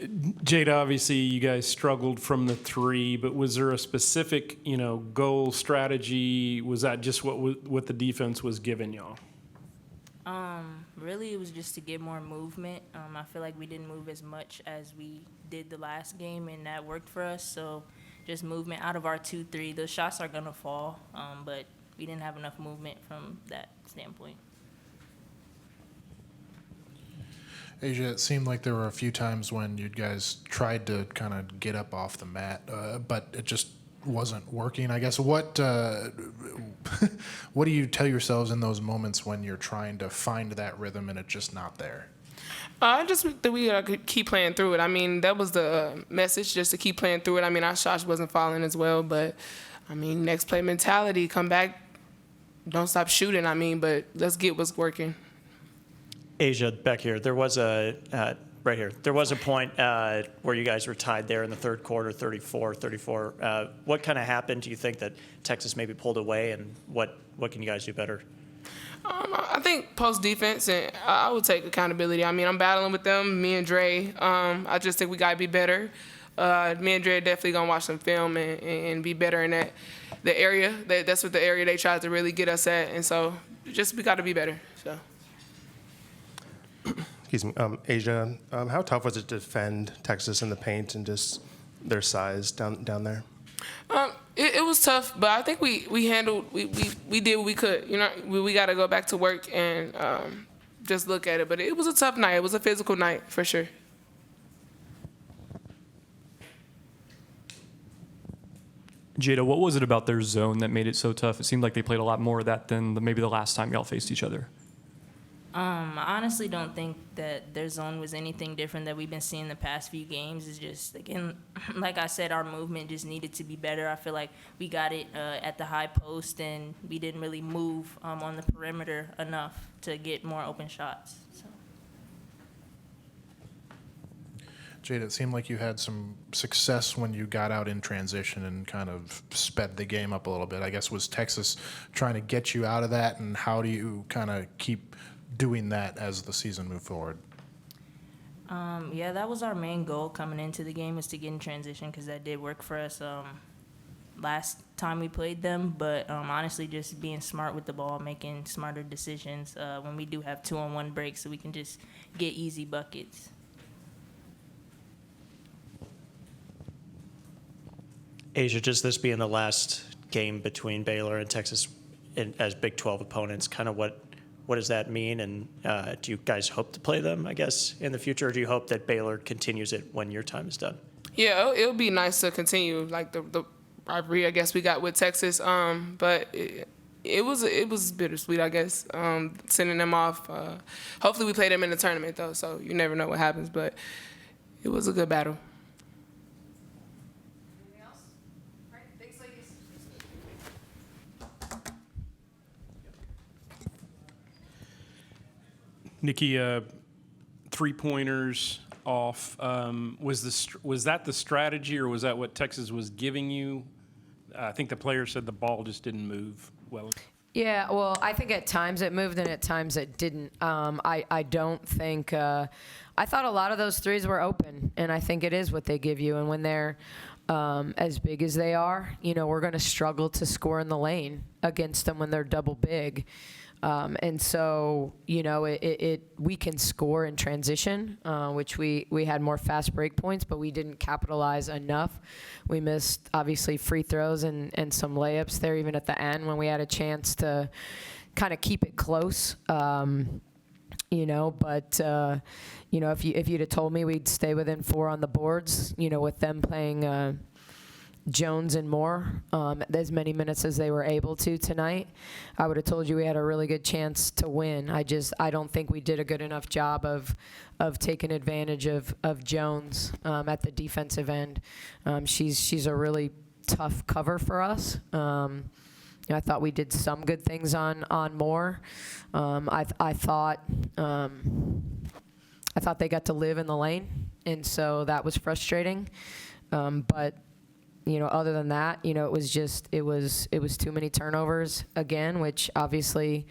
Jada, obviously you guys struggled from the three, but was there a specific, goal strategy? Was that just what the defense was giving y'all? Really, it was just to get more movement. I feel like we didn't move as much as we did the last game, and that worked for us. So just movement out of our 2-3. The shots are going to fall, but we didn't have enough movement from that standpoint. Asia, it seemed like there were a few times when you guys tried to kind of get up off the mat, but it just wasn't working. I guess what what do you tell yourselves in those moments when you're trying to find that rhythm and it's just not there? Just that we could keep playing through it. I mean, that was the message, just to keep playing through it. I mean, our shots wasn't falling as well, but, I mean, next play mentality, come back, don't stop shooting, but let's get what's working. Asia, back here, there was right here, there was a point where you guys were tied there in the third quarter, 34-34. What kind of happened? Do you think that Texas maybe pulled away, and what can you guys do better? I think post defense, and I would take accountability. I mean, I'm battling with them, me and Dre. I just think we got to be better. Me and Dre are definitely going to watch some film and be better in the area. That's what the area they tried to really get us at. And so just we got to be better. So. Excuse me, Asia, how tough was it to defend Texas in the paint and just their size down there? It was tough, but I think we handled, we did what we could. We got to go back to work and just look at it. But it was a tough night. It was a physical night for sure. Jada, what was it about their zone that made it so tough? It seemed like they played a lot more of that than maybe the last time y'all faced each other. I honestly don't think that their zone was anything different that we've been seeing the past few games. It's just, again, like I said, our movement just needed to be better. I feel like we got it at the high post, and we didn't really move on the perimeter enough to get more open shots. So. Jada, it seemed like you had some success when you got out in transition and kind of sped the game up a little bit. I guess, was Texas trying to get you out of that, and how do you kind of keep doing that as the season moved forward? Yeah, that was our main goal coming into the game, was to get in transition, because that did work for us last time we played them. But honestly, just being smart with the ball, making smarter decisions when we do have 2-on-1 breaks, so we can just get easy buckets. Asia, just this being the last game between Baylor and Texas as Big 12 opponents, kind of what does that mean? And do you guys hope to play them, I guess, in the future, or do you hope that Baylor continues it when your time is done? Yeah, it would be nice to continue, like the rivalry, I guess, we got with Texas. But it was bittersweet, I guess, sending them off. Hopefully we play them in the tournament, though, so you never know what happens. But it was a good battle. Nikki, three-pointers off. Was that the strategy, or was that what Texas was giving you? I think the player said the ball just didn't move well. Yeah, well, I think at times it moved and at times it didn't. I don't think I thought a lot of those threes were open, and I think it is what they give you. And when they're as big as they are, we're going to struggle to score in the lane against them when they're double big. And so, we can score in transition, which we had more fast break points, but we didn't capitalize enough. We missed, obviously, free throws and some layups there, even at the end when we had a chance to kind of keep it close. But if you'd have told me we'd stay within 4 on the boards, with them playing Jones and Moore as many minutes as they were able to tonight, I would have told you we had a really good chance to win. I don't think we did a good enough job of taking advantage of Jones at the defensive end. She's a really tough cover for us. I thought we did some good things on Moore. I thought they got to live in the lane, and so that was frustrating. But other than that, it was too many turnovers again, which obviously,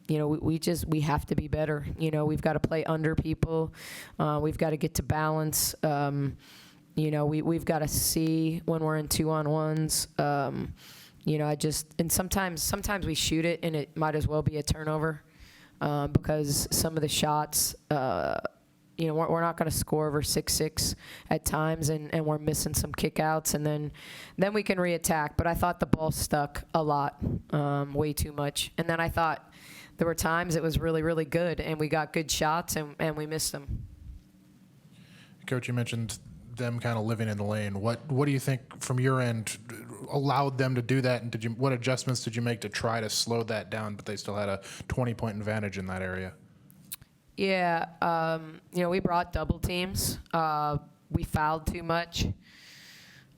we have to be better. We've got to play under people. We've got to get to balance. We've got to see when we're in 2-on-1s. And sometimes we shoot it and it might as well be a turnover because some of the shots, we're not going to score over 6-6 at times, and we're missing some kickouts, and then we can reattack. But I thought the ball stuck a lot, way too much. And then I thought there were times it was really, really good, and we got good shots, and we missed them. Coach, you mentioned them kind of living in the lane. What do you think from your end allowed them to do that, and what adjustments did you make to try to slow that down, but they still had a 20-point advantage in that area? Yeah, we brought double teams. We fouled too much.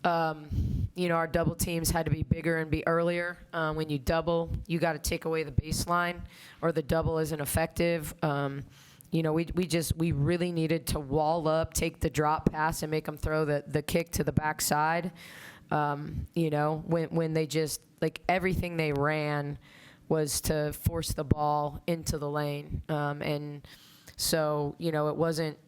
Our double teams had to be bigger and be earlier. When you double, you got to take away the baseline, or the double isn't effective. We really needed to wall up, take the drop pass, and make them throw the kick to the backside. When they just, like, everything they ran was to force the ball into the lane. And so, it wasn't,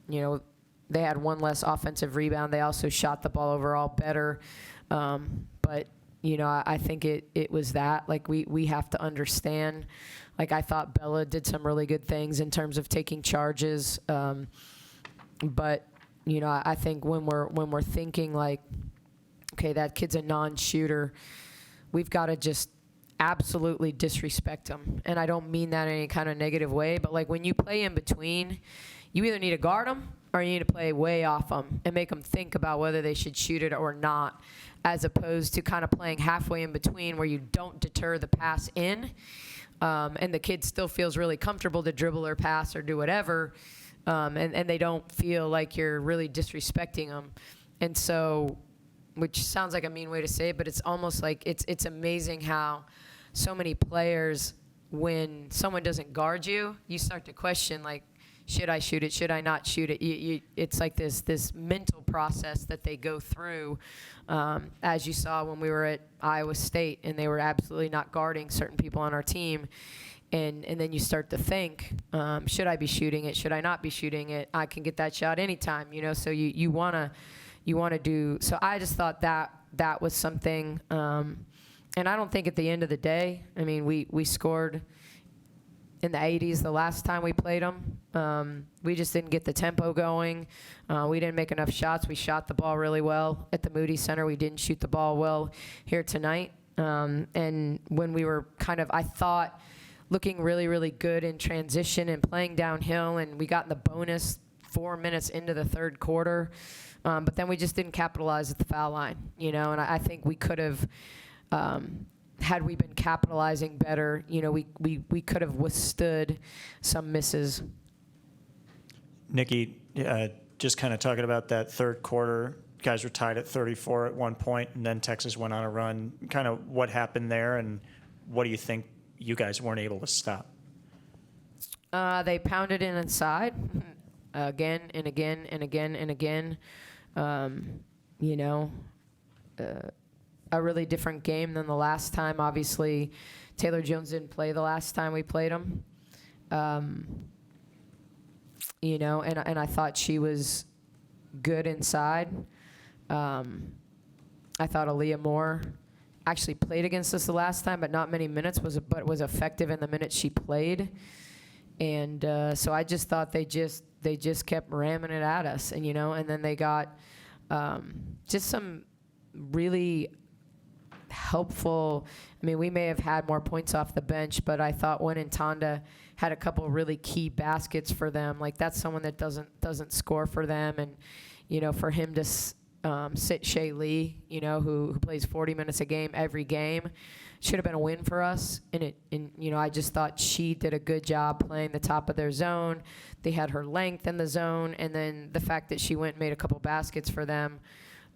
they had one less offensive rebound. They also shot the ball overall better. But, I think it was that. Like, we have to understand. Like, I thought Bella did some really good things in terms of taking charges. But, I think when we're thinking, like, okay, that kid's a non-shooter, we've got to just absolutely disrespect them. And I don't mean that in any kind of negative way, but, like, when you play in between, you either need to guard them or you need to play way off them and make them think about whether they should shoot it or not, as opposed to kind of playing halfway in between where you don't deter the pass in, and the kid still feels really comfortable to dribble or pass or do whatever, and they don't feel like you're really disrespecting them. And so, which sounds like a mean way to say it, but it's almost like it's amazing how so many players, when someone doesn't guard you, you start to question, like, should I shoot it? Should I not shoot it? It's like this mental process that they go through, as you saw when we were at Iowa State, and they were absolutely not guarding certain people on our team. And then you start to think, should I be shooting it? Should I not be shooting it? I can get that shot anytime, so you want to do. So I just thought that was something. And I don't think at the end of the day, I mean, we scored in the 80s the last time we played them. We just didn't get the tempo going. We didn't make enough shots. We shot the ball really well at the Moody Center. We didn't shoot the ball well here tonight. And when we were I thought, looking really, really good in transition and playing downhill, and we got in the bonus 4 minutes into the third quarter. But then we just didn't capitalize at the foul line, and I think we could have, had we been capitalizing better, we could have withstood some misses. Nikki, just kind of talking about that third quarter, you guys were tied at 34 at one point, and then Texas went on a run. Kind of what happened there, and what do you think you guys weren't able to stop? They pounded in inside again and again and again and again. A really different game than the last time. Obviously, Taylor Jones didn't play the last time we played him. And I thought she was good inside. I thought Aaliyah Moore actually played against us the last time, but not many minutes, but was effective in the minutes she played. And so I just thought they just kept ramming it at us, and then they got just some really helpful. I mean, we may have had more points off the bench, but I thought when Ntanda had a couple really key baskets for them, like, that's someone that doesn't score for them, and for him to sit Shay Lee, who plays 40 minutes a game every game, should have been a win for us. And I just thought she did a good job playing the top of their zone. They had her length in the zone, and then the fact that she went and made a couple baskets for them,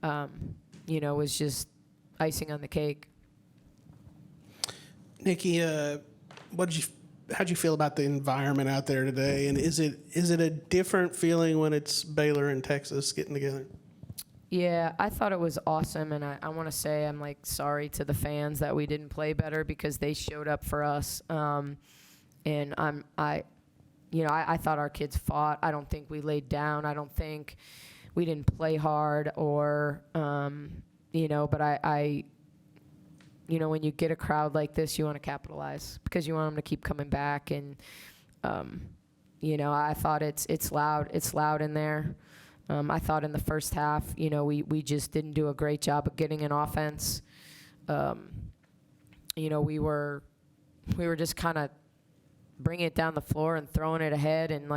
was just icing on the cake. Nikki, how'd you feel about the environment out there today? And is it a different feeling when it's Baylor and Texas getting together? Yeah, I thought it was awesome, and I want to say I'm sorry to the fans that we didn't play better, because they showed up for us. And I thought our kids fought. I don't think we laid down. I don't think we didn't play hard but when you get a crowd like this, you want to capitalize because you want them to keep coming back. And, I thought it's loud. It's loud in there. I thought in the first half, we just didn't do a great job of getting an offense. We were just kind of bringing it down the floor and throwing it ahead and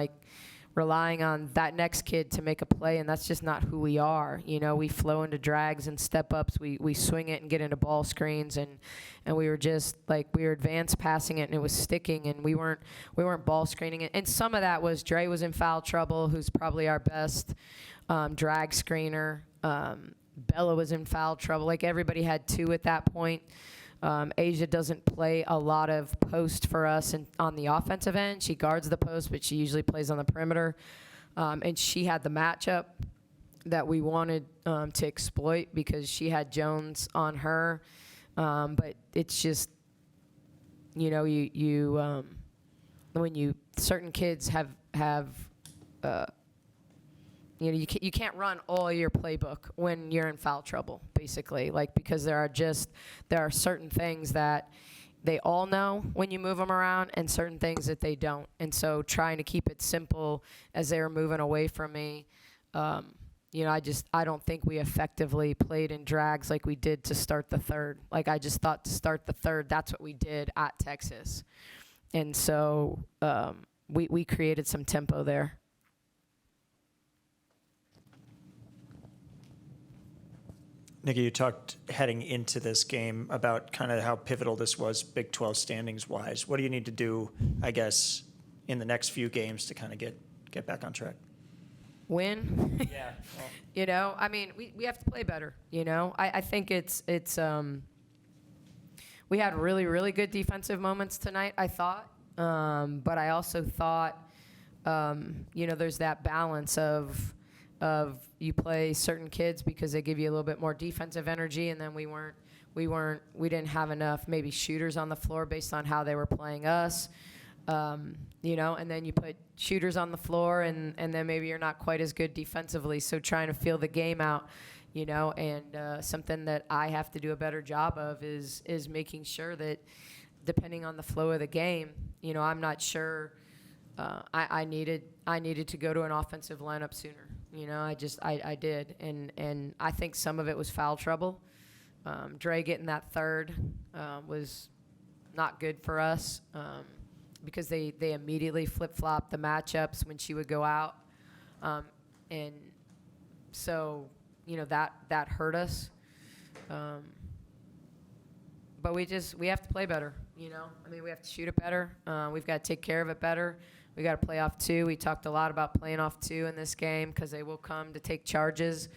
relying on that next kid to make a play, and that's just not who we are. We flow into drags and step ups. We swing it and get into ball screens, and we were just we were advanced passing it and it was sticking, and we weren't ball screening it. And some of that was Dre was in foul trouble, who's probably our best drag screener. Bella was in foul trouble. Everybody had two at that point. Asia doesn't play a lot of post for us on the offensive end. She guards the post, but she usually plays on the perimeter. And she had the matchup that we wanted to exploit because she had Jones on her. But it's just, when certain kids have you can't run all your playbook when you're in foul trouble, basically, because there are certain things that they all know when you move them around and certain things that they don't. And so trying to keep it simple as they were moving away from me, I don't think we effectively played in drags like we did to start the third. I just thought to start the third, that's what we did at Texas. And so we created some tempo there. Nikki, you talked heading into this game about kind of how pivotal this was Big 12 standings wise. What do you need to do, I guess, in the next few games to kind of get back on track? Win. Yeah. Well. We have to play better. I think it's we had really, really good defensive moments tonight, I thought. But I also thought, there's that balance of you play certain kids because they give you a little bit more defensive energy, and then we didn't have enough maybe shooters on the floor based on how they were playing us, and then you put shooters on the floor and then maybe you're not quite as good defensively. So trying to feel the game out, and something that I have to do a better job of is making sure that depending on the flow of the game, I'm not sure. I needed to go to an offensive lineup sooner. I did, and I think some of it was foul trouble. Dre getting that third was not good for us because they immediately flip-flopped the matchups when she would go out, and so that hurt us. But we have to play better. We have to shoot it better. We've got to take care of it better. We got to play off two. We talked a lot about playing off two in this game because they will come to take charges.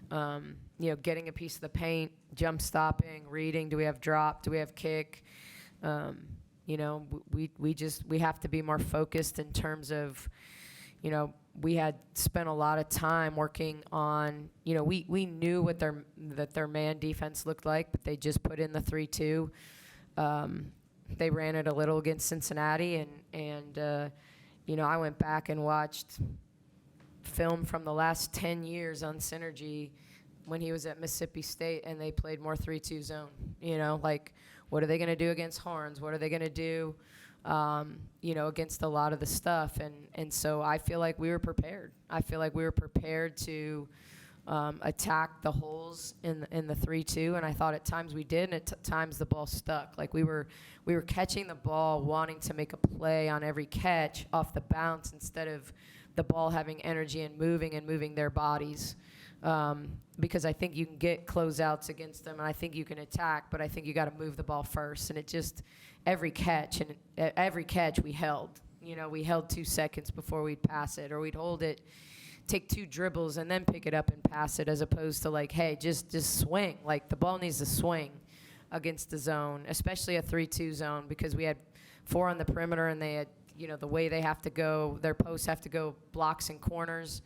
Getting a piece of the paint, jump stopping, reading. Do we have drop? Do we have kick? We have to be more focused in terms of, we had spent a lot of time working on, we knew what their man defense looked like, but they just put in the 3-2. They ran it a little against Cincinnati, and I went back and watched film from the last 10 years on Synergy when he was at Mississippi State, and they played more 3-2 zone. What are they going to do against Horns? What are they going to do, against a lot of the stuff? And so I feel like we were prepared. I feel like we were prepared to attack the holes in the 3-2, and I thought at times we did, and at times the ball stuck. We were catching the ball, wanting to make a play on every catch off the bounce instead of the ball having energy and moving their bodies. Because I think you can get closeouts against them, and I think you can attack, but I think you got to move the ball first. And it just every catch we held. We held 2 seconds before we'd pass it, or we'd hold it, take 2 dribbles and then pick it up and pass it, as opposed to hey, just swing. The ball needs to swing against the zone, especially a 3-2 zone, because we had 4 on the perimeter, and they had, the way they have to go, their posts have to go blocks and corners.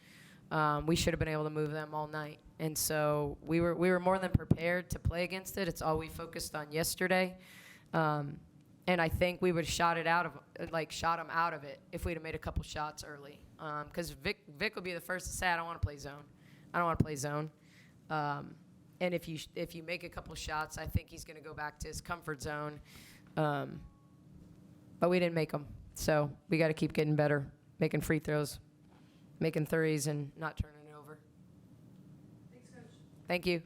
We should have been able to move them all night. And so we were more than prepared to play against it. It's all we focused on yesterday. And And I think we would have shot him out of it if we'd have made a couple shots early. Because Vic will be the first to say, I don't want to play zone. I don't want to play zone. And if you make a couple shots, I think he's going to go back to his comfort zone. But we didn't make them. So we got to keep getting better, making free throws, making threes, and not turning it over. Thanks, Coach. Thank you.